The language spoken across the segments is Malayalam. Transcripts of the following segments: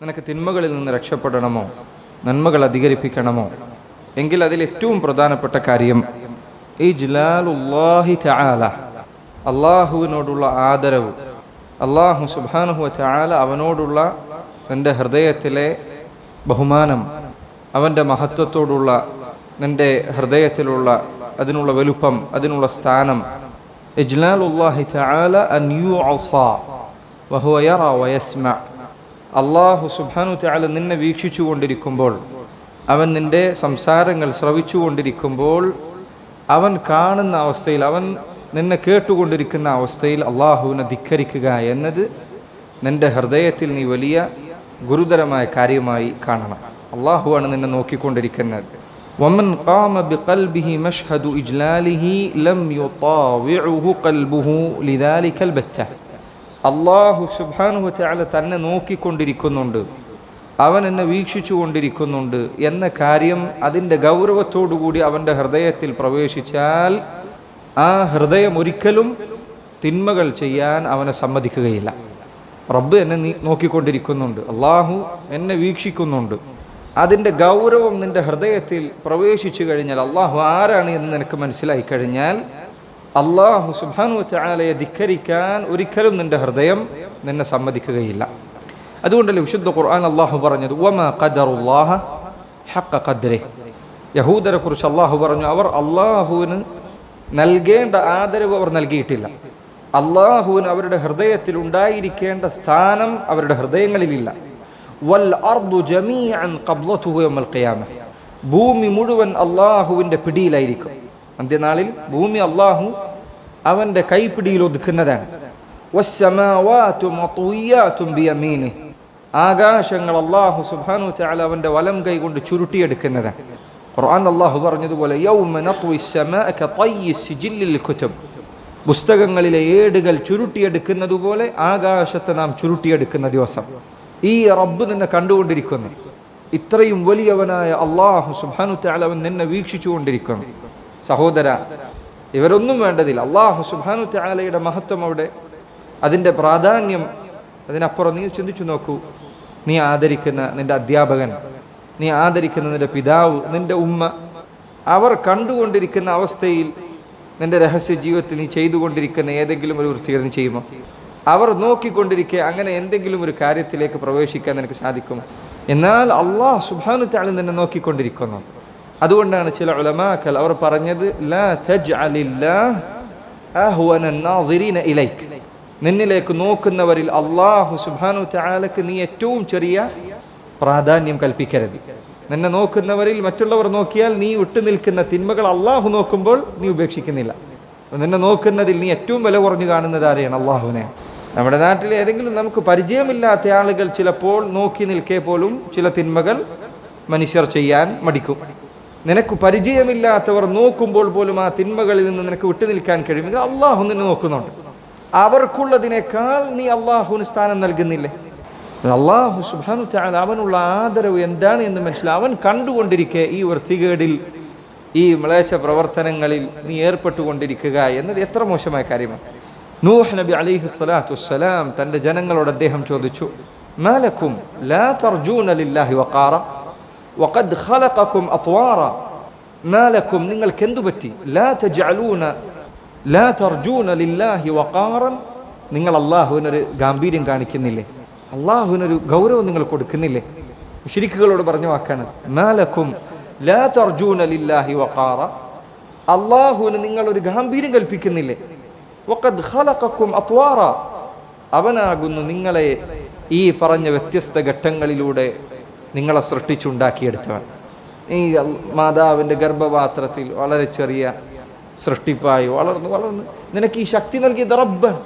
നിനക്ക് തിന്മകളിൽ നിന്ന് രക്ഷപ്പെടണമോ നന്മകൾ അധികരിപ്പിക്കണമോ എങ്കിൽ അതിൽ ഏറ്റവും പ്രധാനപ്പെട്ട കാര്യം ഇജ്ലാലുല്ലാഹി തആല, അള്ളാഹുവിനോടുള്ള ആദരവ്. അള്ളാഹു സുബ്ഹാനഹു വ തആല അവനോടുള്ള നിൻ്റെ ഹൃദയത്തിലെ ബഹുമാനം, അവൻ്റെ മഹത്വത്തോടുള്ള നിൻ്റെ ഹൃദയത്തിലുള്ള അതിനുള്ള വലുപ്പം, അതിനുള്ള സ്ഥാനം. ഇജ്ലാലുല്ലാഹി തആല അൻ യുഅസാ വഹുവ യറാ വയസ്മഅ. അള്ളാഹു സുബ്ഹാനഹു വ തആല നിന്നെ വീക്ഷിച്ചു കൊണ്ടിരിക്കുമ്പോൾ, അവൻ നിൻ്റെ സംസാരങ്ങൾ ശ്രവിച്ചു കൊണ്ടിരിക്കുമ്പോൾ, അവൻ കാണുന്ന അവസ്ഥയിൽ, അവൻ നിന്നെ കേട്ടുകൊണ്ടിരിക്കുന്ന അവസ്ഥയിൽ അള്ളാഹുവിനെ ധിക്കരിക്കുക എന്നത് നിൻ്റെ ഹൃദയത്തിൽ നീ വലിയ ഗുരുതരമായ കാര്യമായി കാണണം. അള്ളാഹുവാണ് നിന്നെ നോക്കിക്കൊണ്ടിരിക്കുന്നത്. വമൻ ഖാമ ബിഖൽബിഹി മശ്ഹദു ഇജ്ലാലിഹി ലം യുതാവിഉഹു ഖൽബുഹു ലിദാലികൽ ബത്ത. അള്ളാഹു സുബ്ഹാനഹു വ തആല തന്നെ നോക്കിക്കൊണ്ടിരിക്കുന്നുണ്ട്, അവൻ എന്നെ വീക്ഷിച്ചു കൊണ്ടിരിക്കുന്നുണ്ട് എന്ന കാര്യം അതിൻ്റെ ഗൗരവത്തോടുകൂടി അവൻ്റെ ഹൃദയത്തിൽ പ്രവേശിച്ചാൽ ആ ഹൃദയം ഒരിക്കലും തിന്മകൾ ചെയ്യാൻ അവനെ സമ്മതിക്കുകയില്ല. റബ്ബ് എന്നെ നോക്കിക്കൊണ്ടിരിക്കുന്നുണ്ട്, അള്ളാഹു എന്നെ വീക്ഷിക്കുന്നുണ്ട്, അതിൻ്റെ ഗൗരവം നിൻ്റെ ഹൃദയത്തിൽ പ്രവേശിച്ചു കഴിഞ്ഞാൽ, അള്ളാഹു ആരാണ് എന്ന് നിനക്ക് മനസ്സിലായി കഴിഞ്ഞാൽ, അള്ളാഹു സുബ്ഹാനഹു വ തആലയെ ധിക്കരിക്കാൻ ഒരിക്കലും നിൻ്റെ ഹൃദയം നിന്നെ സമ്മതിക്കുകയില്ല. അതുകൊണ്ടല്ലേ വിശുദ്ധ ഖുർആൻ അള്ളാഹു പറഞ്ഞത് വമാ ഖദറുല്ലാഹ ഹഖ ഖദ്രിഹി. യഹൂദരെ കുറിച്ച് അള്ളാഹു പറഞ്ഞു, അവർ അള്ളാഹുവിന് നൽകേണ്ട ആദരവ് അവർ നൽകിയിട്ടില്ല. അള്ളാഹുവിന് അവരുടെ ഹൃദയത്തിൽ ഉണ്ടായിരിക്കേണ്ട സ്ഥാനം അവരുടെ ഹൃദയങ്ങളിലില്ല. വൽ അർദു ജമീഅൻ ഖബ്ലതുഹു യൗമൽ ഖിയാമ. ഭൂമി മുഴുവൻ അള്ളാഹുവിൻ്റെ പിടിയിലായിരിക്കും. അന്ത്യനാളിൽ ഭൂമി അള്ളാഹു അവൻ്റെ കൈപ്പിടിയിൽ ഒതുക്കുന്നതാണ്. വസ്സമാവാതു മത്വിയാതുൻ ബിയമീനിഹി. ആകാശങ്ങൾ അള്ളാഹു സുബ്ഹാനഹു വ തആല അവൻ്റെ വലം കൈ കൊണ്ട് ചുരുട്ടിയെടുക്കുന്നതാണ്. ഖുർആൻ അള്ളാഹു പറഞ്ഞതുപോലെ യൗമ നത്വി സ്സമാഅ കതയ്യി സിജില്ലിൽ കുതുബ്. പുസ്തകങ്ങളിലെ ഏടുകൾ ചുരുട്ടിയെടുക്കുന്നതുപോലെ ആകാശത്തെ നാം ചുരുട്ടിയെടുക്കുന്ന ദിവസം. ഈ റബ്ബ് നിന്നെ കണ്ടുകൊണ്ടിരിക്കുന്നു. ഇത്രയും വലിയവനായ അള്ളാഹു സുബ്ഹാനഹു വ തആല അവൻ നിന്നെ വീക്ഷിച്ചു കൊണ്ടിരിക്കുന്നു. സഹോദര, ഇവരൊന്നും വേണ്ടതില്ല. അള്ളാഹു സുബ്ഹാനഹു വ തആലയുടെ മഹത്വം അവിടെ, അതിൻ്റെ പ്രാധാന്യം, അതിനപ്പുറം നീ ചിന്തിച്ചു നോക്കൂ. നീ ആദരിക്കുന്ന നിൻ്റെ അധ്യാപകൻ, നീ ആദരിക്കുന്ന നിൻ്റെ പിതാവ്, നിൻ്റെ ഉമ്മ, അവർ കണ്ടുകൊണ്ടിരിക്കുന്ന അവസ്ഥയിൽ നിൻ്റെ രഹസ്യ ജീവിതത്തിൽ നീ ചെയ്തുകൊണ്ടിരിക്കുന്ന ഏതെങ്കിലും ഒരു വൃത്തികേട് നീ ചെയ്യുമോ? അവർ നോക്കിക്കൊണ്ടിരിക്കെ അങ്ങനെ എന്തെങ്കിലും ഒരു കാര്യത്തിലേക്ക് പ്രവേശിക്കാൻ നിനക്ക് സാധിക്കുമോ? എന്നാൽ അള്ളാഹു സുബ്ഹാനഹു വ തആല നിന്നെ നോക്കിക്കൊണ്ടിരിക്കുന്നു. അതുകൊണ്ടാണ് ചില ഉലമാക്കൾ അവർ പറഞ്ഞത് ലാ തജ്അലില്ലാഹ അഹ്വന നാസിരീന ഇലൈക. നിന്നിലേക്ക് നോക്കുന്നവരിൽ അള്ളാഹു സുബ്ഹാനഹു വ തആലക്ക് നീ ഏറ്റവും ചെറിയ പ്രാധാന്യം കൽപ്പിക്കരുത്. നിന്നെ നോക്കുന്നവരിൽ മറ്റുള്ളവർ നോക്കിയാൽ നീ വിട്ടു നിൽക്കുന്ന തിന്മകൾ അള്ളാഹു നോക്കുമ്പോൾ നീ ഉപേക്ഷിക്കുന്നില്ല. നിന്നെ നോക്കുന്നതിൽ നീ ഏറ്റവും വില കുറഞ്ഞു കാണുന്നത് ആരെയാണ്? അള്ളാഹുവിനെ. നമ്മുടെ നാട്ടിൽ ഏതെങ്കിലും നമുക്ക് പരിചയമില്ലാത്ത ആളുകൾ ചിലപ്പോൾ നോക്കി നിൽക്കെ പോലും ചില തിന്മകൾ മനുഷ്യർ ചെയ്യാൻ മടിക്കും. നിനക്ക് പരിചയമില്ലാത്തവർ നോക്കുമ്പോൾ പോലും ആ തിന്മകളിൽ നിന്ന് നിനക്ക് വിട്ടു നിൽക്കാൻ കഴിയുമെങ്കിൽ അള്ളാഹു നിന്നെ നോക്കുന്നുണ്ട്. അവർക്കുള്ളതിനേക്കാൾ നീ അള്ളാഹുവിന് സ്ഥാനം നൽകുന്നില്ലേ? അള്ളാഹു സുബ്ഹാനഹു വ തആല അവനുള്ള ആദരവ് എന്താണ് എന്ന് മനസ്സിലായി. അവൻ കണ്ടുകൊണ്ടിരിക്കെ ഈ വൃത്തികേടിൽ, ഈ മ്ലേച്ഛ പ്രവർത്തനങ്ങളിൽ നീ ഏർപ്പെട്ടുകൊണ്ടിരിക്കുക എന്നത് എത്ര മോശമായ കാര്യമാണ്. നൂഹ് നബി അലൈഹി സ്വലാത്തു വസ്സലാം തൻ്റെ ജനങ്ങളോട് അദ്ദേഹം ചോദിച്ചു, മാലക്കും ലാ തർജൂന ലില്ലാഹി വഖാറ വഖദ് ഖലഖകും അത്വാറ. മാലക്കും, നിങ്ങൾക്ക് എന്തു പറ്റി? ലാ തർജൂന ലില്ലാഹി വഖാറൻ. നിങ്ങൾ അള്ളാഹുവിനൊരു ഗാംഭീര്യം കാണിക്കുന്നില്ലേ? അള്ളാഹുവിനൊരു ഗൗരവം നിങ്ങൾ കൊടുക്കുന്നില്ലേ? മുശ്രിക്കുകളോട് പറഞ്ഞ വാക്കാണ് മാലക്കും ലാ തർജൂന ലില്ലാഹി വഖാറ. അള്ളാഹുവിന് നിങ്ങളൊരു ഗാംഭീര്യം കൽപ്പിക്കുന്നില്ലേ? വഖദ് ഖലഖകും അത്വാറ. അവനാകുന്നു നിങ്ങളെ ഈ പറഞ്ഞ വ്യത്യസ്ത ഘട്ടങ്ങളിലൂടെ നിങ്ങളെ സൃഷ്ടിച്ചുണ്ടാക്കിയെടുത്തവൻ. ഈ മാതാവിൻ്റെ ഗർഭപാത്രത്തിൽ വളരെ ചെറിയ സൃഷ്ടിപ്പായി വളർന്ന് നിനക്ക് ഈ ശക്തി നൽകിയത് റബ്ബാണ്,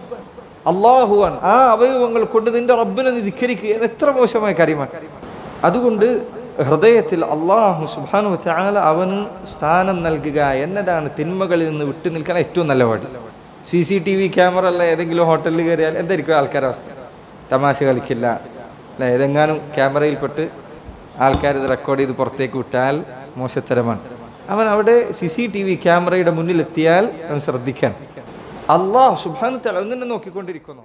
അള്ളാഹുവാൻ. ആ അവയവങ്ങൾ കൊണ്ട് നിന്റെ റബ്ബിനെ ധിക്കരിക്കുക എത്ര മോശമായ കാര്യമാണ്. അതുകൊണ്ട് ഹൃദയത്തിൽ അള്ളാഹു സുബ്ഹാനഹു വ തആല അവന് സ്ഥാനം നൽകുക എന്നതാണ് തിന്മകളിൽ നിന്ന് വിട്ടു നിൽക്കാൻ ഏറ്റവും നല്ല വഴി. CCTV ക്യാമറ അല്ല ഏതെങ്കിലും ഹോട്ടലിൽ കയറിയാൽ എന്തായിരിക്കും ആൾക്കാരുടെ അവസ്ഥ? തമാശ കളിക്കില്ല അല്ല, ഏതെങ്ങാനും ക്യാമറയിൽപ്പെട്ട് ആൾക്കാർ ഇത് റെക്കോർഡ് ചെയ്ത് പുറത്തേക്ക് വിട്ടാൽ മോശത്തരമാണ്. അവൻ അവിടെ CCTV ക്യാമറയുടെ മുന്നിലെത്തിയാൽ അവൻ ശ്രദ്ധിക്കാൻ. അള്ളാഹു സുബ്ഹാനഹു വ തആല നിന്നെ നോക്കിക്കൊണ്ടിരിക്കുന്നു.